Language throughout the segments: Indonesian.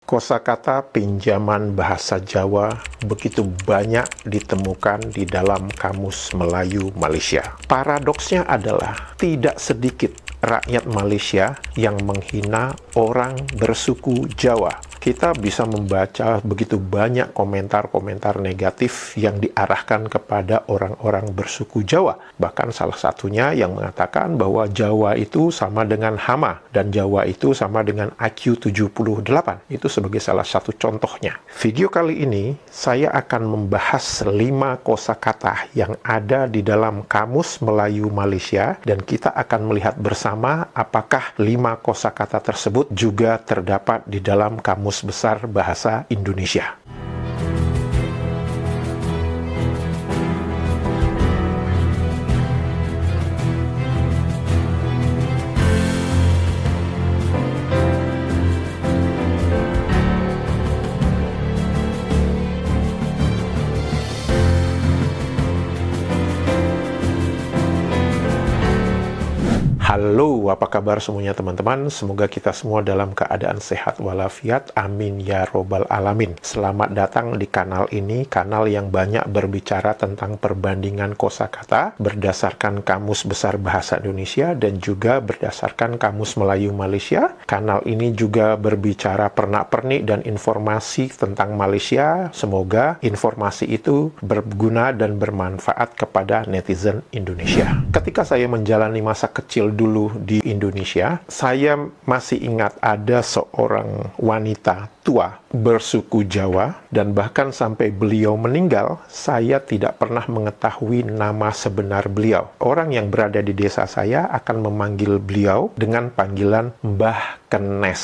Kosakata pinjaman bahasa Jawa begitu banyak ditemukan di dalam Kamus Melayu Malaysia. Paradoksnya adalah tidak sedikit rakyat Malaysia yang menghina orang bersuku Jawa. Kita bisa membaca begitu banyak komentar-komentar negatif yang diarahkan kepada orang-orang bersuku Jawa. Bahkan salah satunya yang mengatakan bahwa Jawa itu sama dengan hama dan Jawa itu sama dengan IQ 78. Itu sebagai salah satu contohnya. Video kali ini saya akan membahas 5 kosakata yang ada di dalam Kamus Melayu Malaysia dan kita akan melihat bersama apakah 5 kosakata tersebut juga terdapat di dalam Kamus Besar Bahasa Indonesia. Halo, apa kabar semuanya teman-teman? Semoga kita semua dalam keadaan sehat walafiat. Amin ya robbal alamin. Selamat datang di kanal ini, kanal yang banyak berbicara tentang perbandingan kosakata berdasarkan Kamus Besar Bahasa Indonesia dan juga berdasarkan Kamus Melayu Malaysia. Kanal ini juga berbicara pernak-pernik dan informasi tentang Malaysia. Semoga informasi itu berguna dan bermanfaat kepada netizen Indonesia. Ketika saya menjalani masa kecil dulu di Indonesia, saya masih ingat ada seorang wanita tua bersuku Jawa dan bahkan sampai beliau meninggal, saya tidak pernah mengetahui nama sebenar beliau. Orang yang berada di desa saya akan memanggil beliau dengan panggilan Mbah Kenes.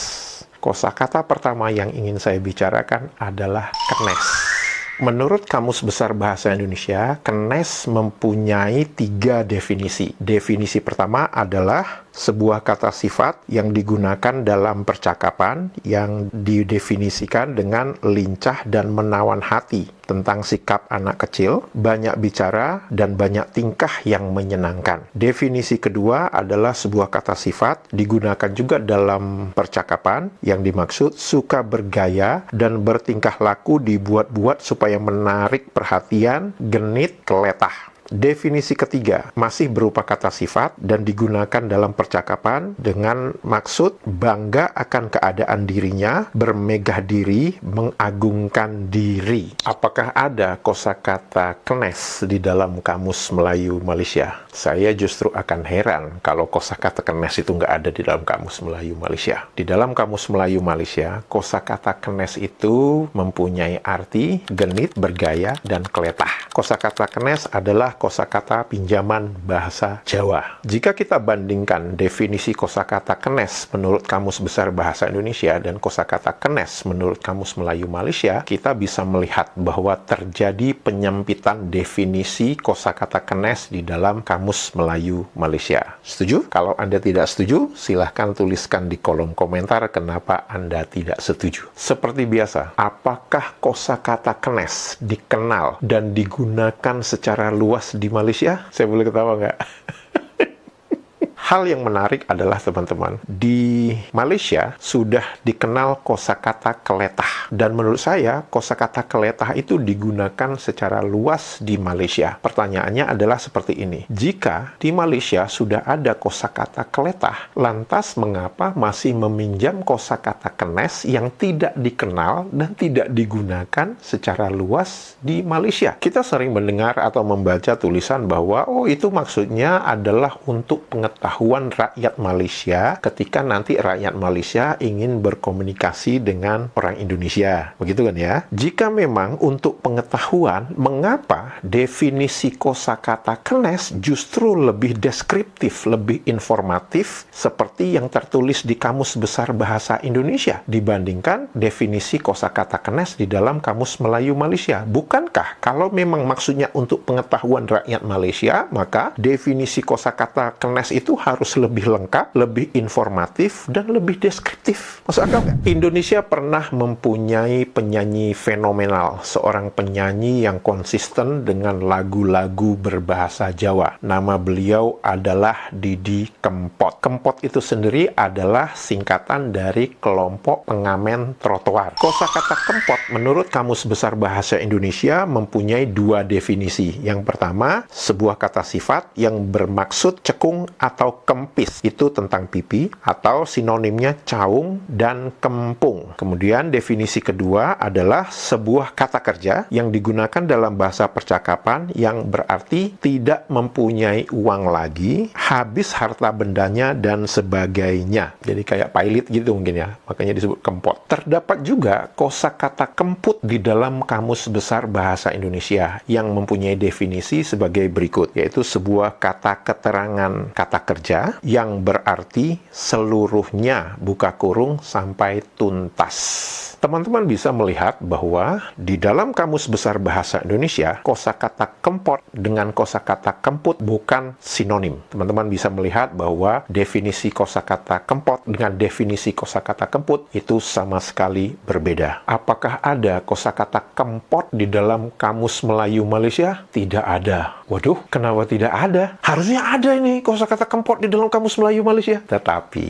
Kosakata pertama yang ingin saya bicarakan adalah kenes. Menurut Kamus Besar Bahasa Indonesia, kenes mempunyai 3 definisi. Definisi pertama adalah sebuah kata sifat yang digunakan dalam percakapan yang didefinisikan dengan lincah dan menawan hati tentang sikap anak kecil, banyak bicara, dan banyak tingkah yang menyenangkan. Definisi kedua adalah sebuah kata sifat digunakan juga dalam percakapan yang dimaksud suka bergaya dan bertingkah laku dibuat-buat supaya menarik perhatian, genit, keletah. Definisi ketiga masih berupa kata sifat dan digunakan dalam percakapan dengan maksud bangga akan keadaan dirinya, bermegah diri, mengagungkan diri. Apakah ada kosakata kenes di dalam Kamus Melayu Malaysia? Saya justru akan heran kalau kosakata kenes itu nggak ada di dalam Kamus Melayu Malaysia. Di dalam Kamus Melayu Malaysia, kosakata kenes itu mempunyai arti genit, bergaya, dan keletah. Kosakata kenes adalah kosakata pinjaman bahasa Jawa. Jika kita bandingkan definisi kosakata kenes menurut Kamus Besar Bahasa Indonesia dan kosakata kenes menurut Kamus Melayu Malaysia, kita bisa melihat bahwa terjadi penyempitan definisi kosakata kenes di dalam Kamus Melayu Malaysia. Setuju? Kalau Anda tidak setuju, silahkan tuliskan di kolom komentar kenapa Anda tidak setuju. Seperti biasa, apakah kosakata kenes dikenal dan digunakan secara luas di Malaysia? Saya boleh ketawa nggak? Hal yang menarik adalah teman-teman, di Malaysia sudah dikenal kosakata keletah. Dan menurut saya, kosakata keletah itu digunakan secara luas di Malaysia. Pertanyaannya adalah seperti ini. Jika di Malaysia sudah ada kosakata keletah, lantas mengapa masih meminjam kosakata kenes yang tidak dikenal dan tidak digunakan secara luas di Malaysia? Kita sering mendengar atau membaca tulisan bahwa, oh itu maksudnya adalah untuk pengetahuan rakyat Malaysia ketika nanti rakyat Malaysia ingin berkomunikasi dengan orang Indonesia. Begitu kan ya? Jika memang untuk pengetahuan, mengapa definisi kosakata kenes justru lebih deskriptif, lebih informatif seperti yang tertulis di Kamus Besar Bahasa Indonesia dibandingkan definisi kosakata kenes di dalam Kamus Melayu Malaysia? Bukankah kalau memang maksudnya untuk pengetahuan rakyat Malaysia, maka definisi kosakata kenes itu harus lebih lengkap, lebih informatif, dan lebih deskriptif. Masuk akal nggak? Indonesia pernah mempunyai penyanyi fenomenal, seorang penyanyi yang konsisten dengan lagu-lagu berbahasa Jawa. Nama beliau adalah Didi Kempot. Kempot itu sendiri adalah singkatan dari kelompok pengamen trotoar. Kosakata kempot menurut Kamus Besar Bahasa Indonesia mempunyai dua definisi. Yang pertama, sebuah kata sifat yang bermaksud cekung atau kempis. Itu tentang pipi, atau sinonimnya caung dan kempung. Kemudian definisi kedua adalah sebuah kata kerja yang digunakan dalam bahasa percakapan yang berarti tidak mempunyai uang lagi, habis harta bendanya dan sebagainya. Jadi kayak pailit gitu mungkin ya, makanya disebut kempot. Terdapat juga kosakata kemput di dalam Kamus Besar Bahasa Indonesia yang mempunyai definisi sebagai berikut, yaitu sebuah kata keterangan kata kerja yang berarti seluruhnya buka kurung sampai tuntas. Teman-teman bisa melihat bahwa di dalam Kamus Besar Bahasa Indonesia, kosakata kempot dengan kosakata kemput bukan sinonim. Teman-teman bisa melihat bahwa definisi kosakata kempot dengan definisi kosakata kemput itu sama sekali berbeda. Apakah ada kosakata kempot di dalam Kamus Melayu Malaysia? Tidak ada. Waduh, kenapa tidak ada? Harusnya ada ini kosakata kempot di dalam Kamus Melayu Malaysia. Tetapi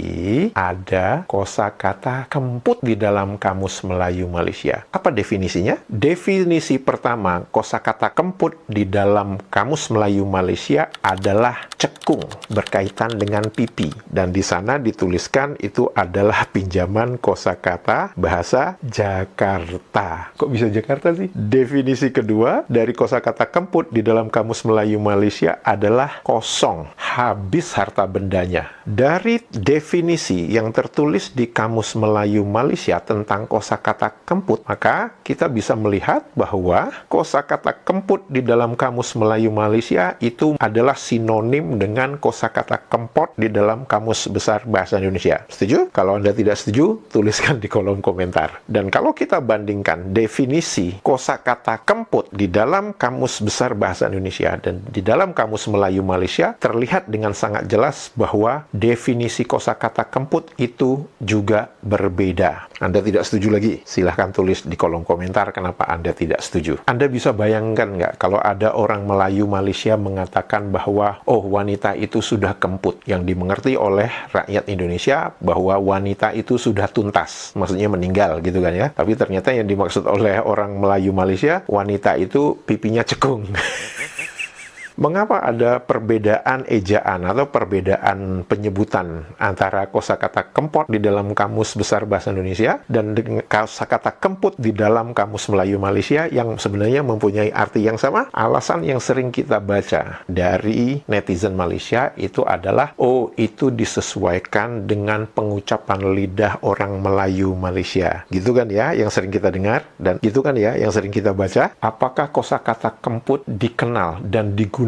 ada kosakata kemput di dalam Kamus Melayu Malaysia. Apa definisinya? Definisi pertama, kosakata kemput di dalam Kamus Melayu Malaysia adalah cekung, berkaitan dengan pipi. Dan di sana dituliskan itu adalah pinjaman kosakata bahasa Jakarta. Kok bisa Jakarta sih? Definisi kedua dari kosakata kemput di dalam Kamus Melayu Malaysia adalah kosong, habis harta bendanya. Dari definisi yang tertulis di Kamus Melayu Malaysia tentang kosakata kemput, maka kita bisa melihat bahwa kosakata kemput di dalam Kamus Melayu Malaysia itu adalah sinonim dengan kosakata kempot di dalam Kamus Besar Bahasa Indonesia. Setuju? Kalau Anda tidak setuju, tuliskan di kolom komentar. Dan kalau kita bandingkan definisi kosakata kemput di dalam Kamus Besar Bahasa Indonesia dan di dalam Kamus Melayu Malaysia, terlihat dengan sangat jelas bahwa definisi kosakata kemput itu juga berbeda. Anda tidak setuju lagi? Silahkan tulis di kolom komentar kenapa Anda tidak setuju. Anda bisa bayangkan nggak kalau ada orang Melayu Malaysia mengatakan bahwa, oh, wanita itu sudah kemput. Yang dimengerti oleh rakyat Indonesia bahwa wanita itu sudah tuntas. Maksudnya meninggal gitu kan ya. Tapi ternyata yang dimaksud oleh orang Melayu Malaysia, wanita itu pipinya cekung. Mengapa ada perbedaan ejaan atau perbedaan penyebutan antara kosakata kempot di dalam Kamus Besar Bahasa Indonesia dan kosakata kemput di dalam Kamus Melayu Malaysia yang sebenarnya mempunyai arti yang sama? Alasan yang sering kita baca dari netizen Malaysia itu adalah, oh, itu disesuaikan dengan pengucapan lidah orang Melayu Malaysia. Gitu kan ya, yang sering kita dengar, dan gitu kan ya, yang sering kita baca. Apakah kosakata kemput dikenal dan digunakan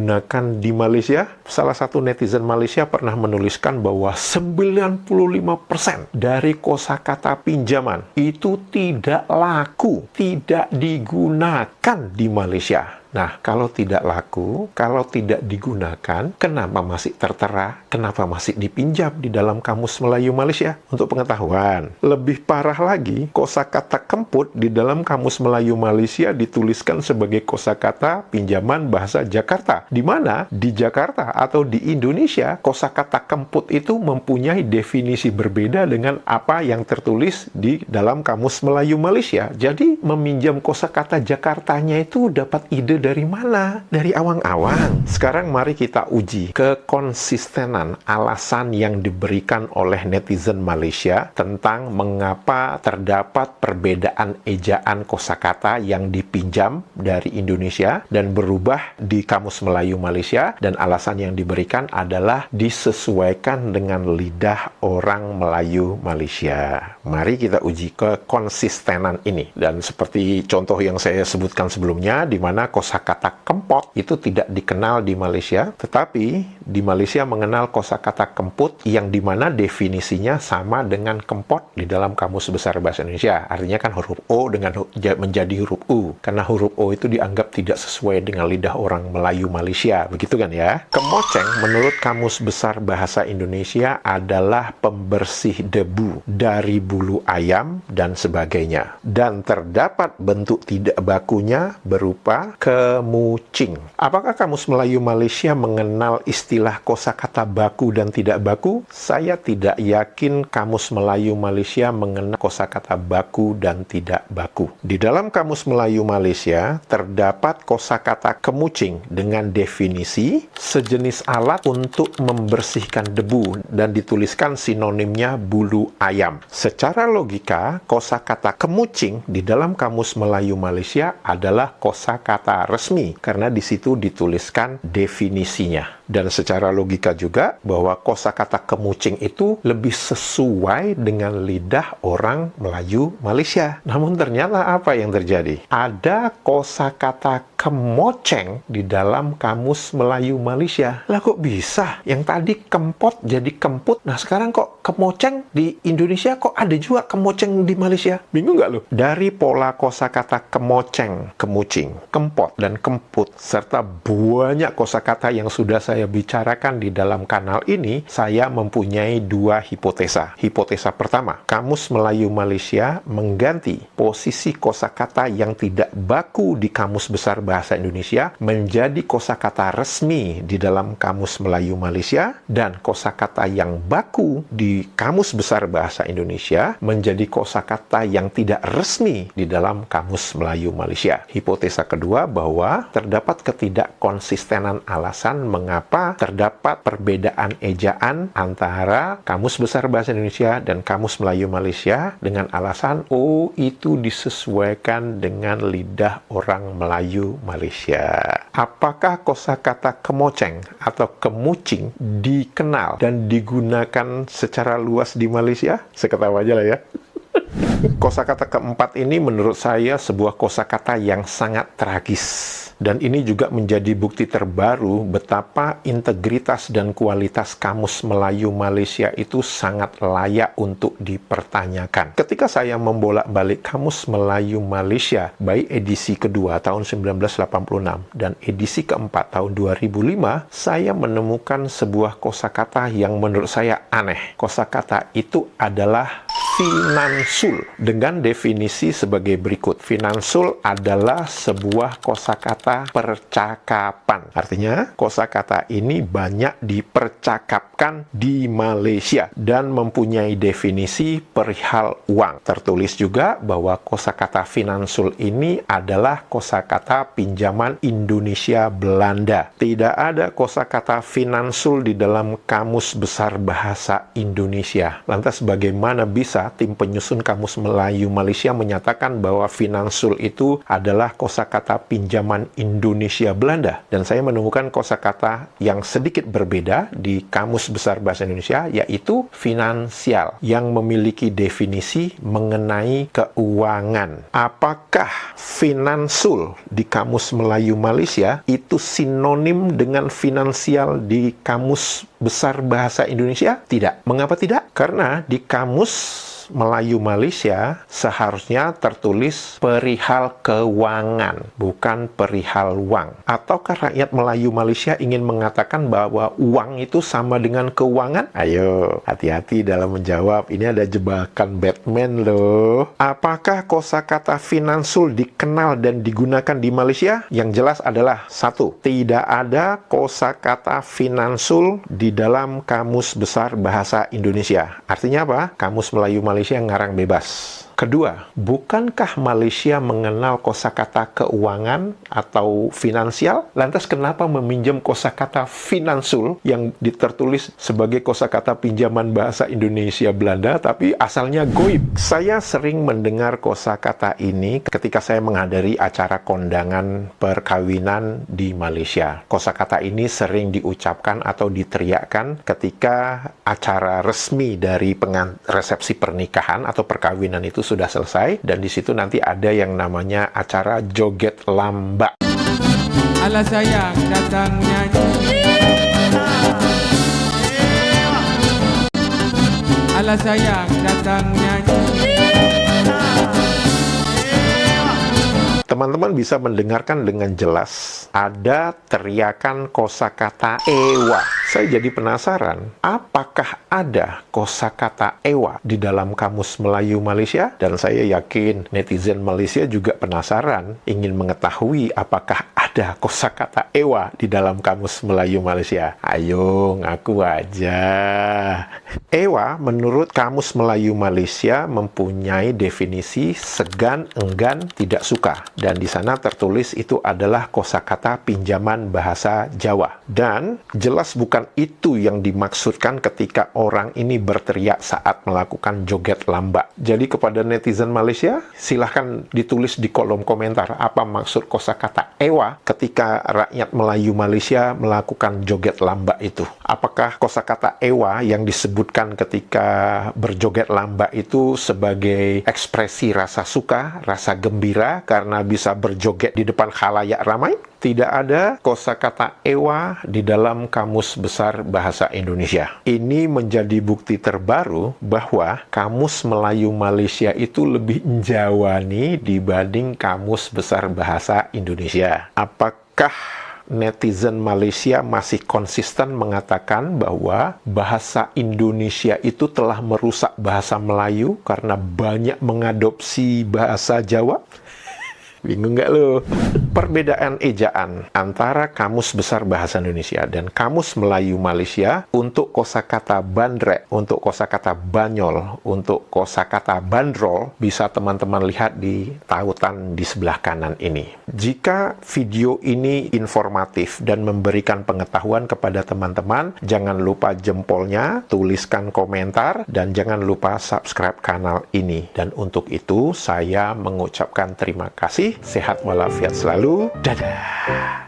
di Malaysia? Salah satu netizen Malaysia pernah menuliskan bahwa 95% dari kosakata pinjaman itu tidak laku, tidak digunakan di Malaysia. Nah, kalau tidak laku, kalau tidak digunakan, kenapa masih tertera? Kenapa masih dipinjam di dalam Kamus Melayu Malaysia? Untuk pengetahuan, lebih parah lagi, kosakata kemput di dalam Kamus Melayu Malaysia dituliskan sebagai kosakata pinjaman bahasa Jakarta. Di mana di Jakarta atau di Indonesia, kosakata kemput itu mempunyai definisi berbeda dengan apa yang tertulis di dalam Kamus Melayu Malaysia. Jadi, meminjam kosakata Jakartanya itu dapat ide dari mana? Dari awang-awang. Sekarang mari kita uji kekonsistenan alasan yang diberikan oleh netizen Malaysia tentang mengapa terdapat perbedaan ejaan kosakata yang dipinjam dari Indonesia dan berubah di Kamus Melayu Malaysia, dan alasan yang diberikan adalah disesuaikan dengan lidah orang Melayu Malaysia. Mari kita uji kekonsistenan ini. Dan seperti contoh yang saya sebutkan sebelumnya, di mana kosakata kosakata kempot itu tidak dikenal di Malaysia, tetapi di Malaysia mengenal kosakata kemput yang dimana definisinya sama dengan kempot di dalam Kamus Besar Bahasa Indonesia. Artinya kan huruf O menjadi huruf U, karena huruf O itu dianggap tidak sesuai dengan lidah orang Melayu Malaysia, begitu kan ya? Kemoceng menurut Kamus Besar Bahasa Indonesia adalah pembersih debu dari bulu ayam dan sebagainya. Dan terdapat bentuk tidak bakunya berupa kemucing. Apakah Kamus Melayu Malaysia mengenal istilah kosakata baku dan tidak baku? Saya tidak yakin Kamus Melayu Malaysia mengenal kosakata baku dan tidak baku. Di dalam Kamus Melayu Malaysia terdapat kosakata kemucing dengan definisi sejenis alat untuk membersihkan debu dan dituliskan sinonimnya bulu ayam. Secara logika, kosakata kemucing di dalam Kamus Melayu Malaysia adalah kosakata resmi karena di situ dituliskan definisinya. Dan secara logika juga bahwa kosakata kemucing itu lebih sesuai dengan lidah orang Melayu Malaysia. Namun ternyata apa yang terjadi? Ada kosakata kemoceng di dalam Kamus Melayu Malaysia. Lah kok bisa? Yang tadi kempot jadi kemput. Nah sekarang kok kemoceng di Indonesia, kok ada juga kemoceng di Malaysia? Bingung nggak lu? Dari pola kosakata kemoceng, kemucing, kempot, dan kemput, serta banyak kosakata yang sudah saya bicarakan di dalam kanal ini, saya mempunyai dua hipotesa. Hipotesa pertama, Kamus Melayu Malaysia mengganti posisi kosakata yang tidak baku di Kamus Besar Bahasa Indonesia menjadi kosakata resmi di dalam Kamus Melayu Malaysia, dan kosakata yang baku di Kamus Besar Bahasa Indonesia menjadi kosakata yang tidak resmi di dalam Kamus Melayu Malaysia. Hipotesa kedua bahwa terdapat ketidakkonsistenan alasan mengapa terdapat perbedaan ejaan antara Kamus Besar Bahasa Indonesia dan Kamus Melayu Malaysia dengan alasan itu disesuaikan dengan lidah orang Melayu Malaysia. Apakah kosakata kemoceng atau kemucing dikenal dan digunakan secara luas di Malaysia? Seketawa aja lah ya. Kosakata keempat ini menurut saya sebuah kosakata yang sangat tragis. Dan ini juga menjadi bukti terbaru betapa integritas dan kualitas Kamus Melayu Malaysia itu sangat layak untuk dipertanyakan. Ketika saya membolak-balik Kamus Melayu Malaysia, baik edisi kedua tahun 1986 dan edisi keempat tahun 2005, saya menemukan sebuah kosakata yang menurut saya aneh. Kosakata itu adalah finansul dengan definisi sebagai berikut. Finansul adalah sebuah kosakata percakapan. Artinya, kosakata ini banyak dipercakapkan di Malaysia dan mempunyai definisi perihal uang. Tertulis juga bahwa kosakata finansul ini adalah kosakata pinjaman Indonesia Belanda. Tidak ada kosakata finansul di dalam Kamus Besar Bahasa Indonesia. Lantas bagaimana bisa tim penyusun Kamus Melayu Malaysia menyatakan bahwa finansul itu adalah kosakata pinjaman Indonesia Belanda? Dan saya menemukan kosakata yang sedikit berbeda di Kamus Besar Bahasa Indonesia, yaitu finansial, yang memiliki definisi mengenai keuangan. Apakah finansul di Kamus Melayu Malaysia itu sinonim dengan finansial di Kamus Besar Bahasa Indonesia? Tidak. Mengapa tidak? Karena di Kamus Melayu Malaysia seharusnya tertulis perihal keuangan, bukan perihal uang. Ataukah rakyat Melayu Malaysia ingin mengatakan bahwa uang itu sama dengan keuangan? Ayo, hati-hati dalam menjawab. Ini ada jebakan Batman loh. Apakah kosakata finansul dikenal dan digunakan di Malaysia? Yang jelas adalah satu, tidak ada kosakata finansul di dalam Kamus Besar Bahasa Indonesia. Artinya apa? Kamus Melayu Malaysia ngarang bebas. Kedua, bukankah Malaysia mengenal kosakata keuangan atau finansial? Lantas kenapa meminjam kosakata finansul yang tertulis sebagai kosakata pinjaman bahasa Indonesia Belanda tapi asalnya goib? Saya sering mendengar kosakata ini ketika saya menghadiri acara kondangan perkawinan di Malaysia. Kosakata ini sering diucapkan atau diteriakkan ketika acara resmi dari resepsi pernikahan atau perkawinan itu sudah selesai, dan di situ nanti ada yang namanya acara joget lambak. Alah sayang datang nyanyi, alah sayang datang nyanyi. Teman-teman bisa mendengarkan dengan jelas ada teriakan kosakata ewa. Saya jadi penasaran, apakah ada kosakata ewa di dalam Kamus Melayu Malaysia? Dan saya yakin netizen Malaysia juga penasaran, ingin mengetahui apakah ada kosakata ewa di dalam Kamus Melayu Malaysia. Ayo, ngaku aja. Ewa menurut Kamus Melayu Malaysia mempunyai definisi segan, enggan, tidak suka. Dan di sana tertulis itu adalah kosakata pinjaman bahasa Jawa. Dan jelas bukan itu yang dimaksudkan ketika orang ini berteriak saat melakukan joget lambak. Jadi kepada netizen Malaysia, silahkan ditulis di kolom komentar apa maksud kosakata ewa ketika rakyat Melayu Malaysia melakukan joget lambak itu. Apakah kosakata ewa yang disebutkan ketika berjoget lambak itu sebagai ekspresi rasa suka, rasa gembira karena bisa berjoget di depan khalayak ramai? Tidak ada kosakata ewa di dalam Kamus Besar Bahasa Indonesia. Ini menjadi bukti terbaru bahwa Kamus Melayu Malaysia itu lebih njawani dibanding Kamus Besar Bahasa Indonesia. Apakah netizen Malaysia masih konsisten mengatakan bahwa bahasa Indonesia itu telah merusak bahasa Melayu karena banyak mengadopsi bahasa Jawa? Bingung nggak lo? Perbedaan ejaan antara Kamus Besar Bahasa Indonesia dan Kamus Melayu Malaysia untuk kosakata bandrek, untuk kosakata banyol, untuk kosakata bandrol bisa teman-teman lihat di tautan di sebelah kanan ini. Jika video ini informatif dan memberikan pengetahuan kepada teman-teman, jangan lupa jempolnya, tuliskan komentar, dan jangan lupa subscribe kanal ini. Dan untuk itu, saya mengucapkan terima kasih. Sehat walafiat selalu. Dadah.